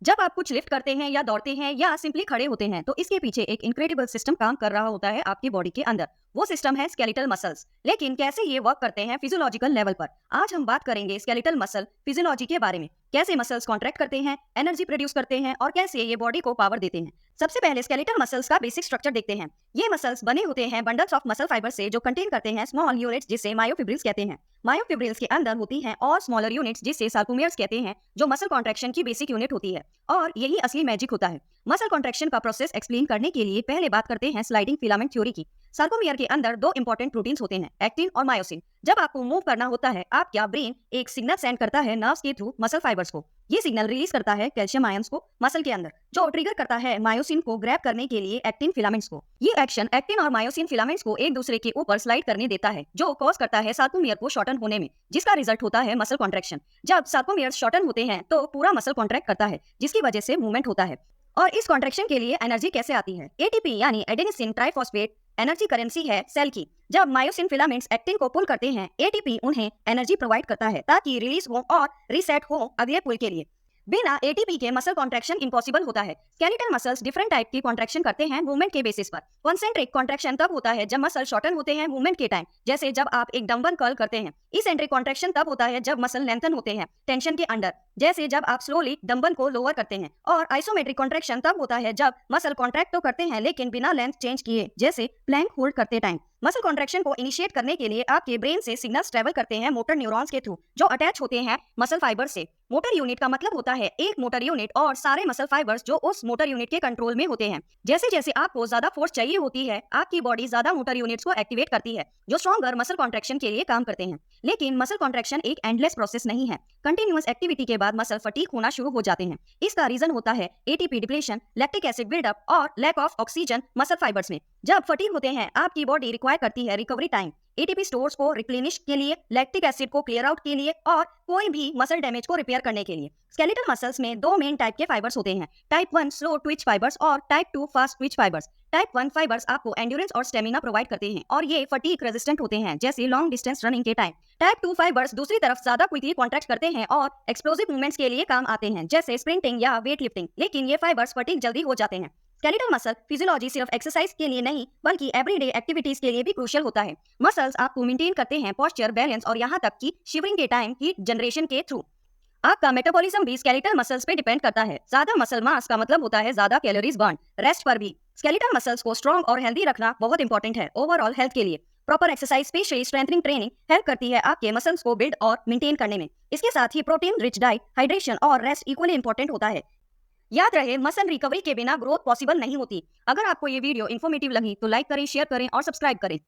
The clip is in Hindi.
जब आप कुछ लिफ्ट करते हैं या दौड़ते हैं या सिंपली खड़े होते हैं तो इसके पीछे एक इनक्रेडिबल सिस्टम काम कर रहा होता है आपकी बॉडी के अंदर। वो सिस्टम है स्केलेटल मसल्स। लेकिन कैसे ये वर्क करते हैं फिजियोलॉजिकल लेवल पर, आज हम बात करेंगे स्केलेटल मसल फिजियोलॉजी के बारे में। कैसे मसल्स कॉन्ट्रैक्ट करते हैं, एनर्जी प्रोड्यूस करते हैं और कैसे ये बॉडी को पावर देते हैं। सबसे पहले स्केलेटल मसल्स का बेसिक स्ट्रक्चर देखते हैं। ये मसल्स बने होते हैं बंडल्स ऑफ मसल फाइबर से जो कंटेन करते हैं स्मॉल यूनिट्स जिसे मायोफिब्रिल्स कहते हैं। मायोफिब्रिल्स के अंदर होती हैं और स्मॉलर यूनिट्स जिसे सार्कोमियर्स कहते हैं जो मसल कॉन्ट्रैक्शन की बेसिक यूनिट होती है। और यही असली मैजिक होता है। मसल कॉन्ट्रैक्शन का प्रोसेस एक्सप्लेन करने के लिए पहले बात करते हैं स्लाइडिंग फिलामेंट थ्योरी की। सार्कोमियर के अंदर दो इंपॉर्टेंट प्रोटीन्स होते हैं, एक्टिन और मायोसिन। जब आपको मूव करना होता है आपका ब्रेन एक सिग्नल सेंड करता है नर्व्स के थ्रू मसल फाइबर्स को। ये सिग्नल रिलीज करता है कैल्शियम आयंस को मसल के अंदर, जो ट्रिगर करता है मायोसिन को ग्रैब करने के लिए एक्टिन फिलामेंट्स को। ये एक्शन एक्टिन और मायोसिन फिलामेंट्स को एक दूसरे के ऊपर स्लाइड करने देता है, जो कॉज करता है सार्कोमियर को शॉर्टन होने में, जिसका रिजल्ट होता है मसल कॉन्ट्रैक्शन। जब सार्कोमियर शॉर्टन होते हैं तो पूरा मसल कॉन्ट्रैक्ट करता है, जिसकी वजह से मूवमेंट होता है। और इस कॉन्ट्रैक्शन के लिए एनर्जी कैसे आती है? एटीपी यानी एडेनिसिन ट्राइफॉस्फेट एनर्जी करेंसी है सेल की। जब मायोसिन फिलामेंट्स एक्टिन को पुल करते हैं, एटीपी उन्हें एनर्जी प्रोवाइड करता है ताकि रिलीज हो और रीसेट हो अगले पुल के लिए। बिना एटीपी के मसल कॉन्ट्रैक्शन इम्पॉसिबल होता है। स्केलेटल मसल्स डिफरेंट टाइप की कॉन्ट्रैक्शन करते हैं मूवमेंट के बेसिस पर। कॉन्सेंट्रिक कॉन्ट्रैक्शन तब होता है जब मसल शॉर्टन होते हैं मूवमेंट के टाइम, जैसे जब आप एक डंबल कर्ल करते हैं। इसेंट्रिक कॉन्ट्रैक्शन तब होता है जब मसल लेंथन होते हैं टेंशन के अंडर, जैसे जब आप स्लोली डंबल को लोअर करते हैं। और आइसोमेट्रिक कॉन्ट्रैक्शन तब होता है जब मसल कॉन्ट्रैक्ट तो करते हैं लेकिन बिना लेंथ चेंज किए, जैसे प्लैंक होल्ड करते टाइम। मसल कॉन्ट्रैक्शन को इनिशिएट करने के लिए आपके ब्रेन से सिग्नल्स ट्रेवल करते हैं मोटर न्यूरॉन्स के थ्रू, जो अटैच होते हैं मसल फाइबर से। मोटर यूनिट का मतलब होता है एक मोटर यूनिट और सारे मसल फाइबर्स जो उस मोटर यूनिट के कंट्रोल में होते हैं। जैसे जैसे आपको ज्यादा फोर्स चाहिए होती है, आपकी बॉडी ज्यादा मोटर यूनिट्स को एक्टिवेट करती है, जो स्ट्रॉन्गर मसल कॉन्ट्रैक्शन के लिए काम करते हैं। लेकिन मसल कॉन्ट्रैक्शन एक एंडलेस प्रोसेस नहीं है। कंटिन्यूअस एक्टिविटी के बाद मसल फटीग होना शुरू हो जाते हैं। इसका रीजन होता है ATP depletion, lactic acid buildup और lack of oxygen muscle fibres में। जब फटीग होते हैं आपकी बॉडी रिक्वायर करती है रिकवरी टाइम, एटीपी स्टोर्स को रिप्लेनिश के लिए, लैक्टिक एसिड को क्लियर आउट के लिए और कोई भी मसल डैमेज को रिपेयर करने के लिए। स्केलेटल मसल्स में दो मेन टाइप के फाइबर्स होते हैं, टाइप 1 स्लो ट्विच फाइबर्स और type 2 fast Twitch fibres. Type 1 fibres आपको एंड्योरेंस और स्टेमिना प्रोवाइड करते हैं और ये फटीग रेजिस्टेंट होते हैं, जैसे लॉन्ग डिस्टेंस रनिंग के टाइम। टाइप 2 फाइबर्स दूसरी तरफ ज्यादा क्विकली कॉन्ट्रैक्ट करते हैं और एक्सप्लोसिव मूवमेंट्स के लिए काम आते हैं, जैसे स्प्रिंटिंग या वेट लिफ्टिंग। लेकिन ये फाइबर्स फटीग जल्दी हो जाते हैं। स्केलेटल मसल फिजियोलॉजी सिर्फ एक्सरसाइज के लिए नहीं बल्कि एवरीडे एक्टिविटीज के लिए भी क्रूशियल होता है। मसल्स आपको मेंटेन करते हैं पोस्चर, बैलेंस और यहाँ तक कि शिवरिंग के टाइम हीट जनरेशन के थ्रू। आपका मेटाबॉलिज्म भी स्केलेटल मसल्स पे डिपेंड करता है। ज्यादा मसल मास का मतलब होता है ज्यादा कैलोरीज बर्न। रेस्ट पर भी स्केलेटल मसल्स को स्ट्रॉन्ग और हेल्दी रखना बहुत इंपॉर्टेंट है ओवरऑल हेल्थ के लिए। Proper exercise specially strengthening training help करती है आपके मसल्स को बिल्ड और मेंटेन करने में। इसके साथ ही प्रोटीन रिच डाइट, हाइड्रेशन और रेस्ट इक्वली इंपॉर्टेंट होता है। याद रहे, मसल रिकवरी के बिना ग्रोथ पॉसिबल नहीं होती। अगर आपको ये वीडियो इन्फॉर्मेटिव लगी तो लाइक करें, शेयर करें और सब्सक्राइब करें।